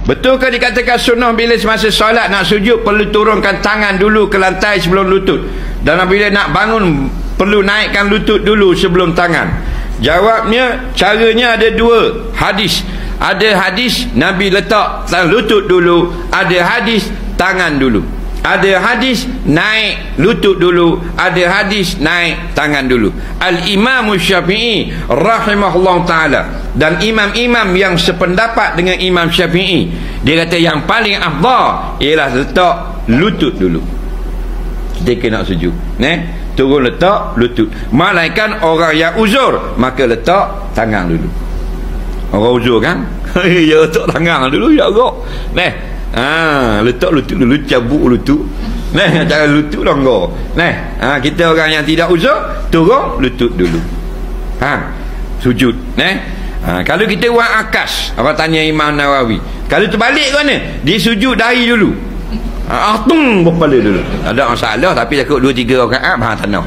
Betul ke dikatakan sunnah bila semasa solat nak sujud perlu turunkan tangan dulu ke lantai sebelum lutut, dan apabila nak bangun perlu naikkan lutut dulu sebelum tangan? Jawabnya, caranya ada dua hadis. Ada hadis Nabi letak lutut dulu, ada hadis tangan dulu. Ada hadis naik lutut dulu, ada hadis naik tangan dulu. Al-Imam Syafi'i rahimahullah ta'ala, dan imam-imam yang sependapat dengan Imam Syafi'i, dia kata yang paling afdal ialah letak lutut dulu ketika nak sujud. Turun letak lutut. Malaikat orang yang uzur, maka letak tangan dulu. Orang uzur kan? Ya, letak tangan dulu ya Allah. Letak lutut dulu, cabuk lutut. Jangan lutut longgar. Kita orang yang tidak uzur, turun lutut dulu. Sujud. Kalau kita buat akas, orang tanya Imam Nawawi, kalau terbalik ke mana? Dia sujud dahi dulu. Tung berkepala dulu. Tak ada masalah, tapi takut 2-3 rakaat tanah.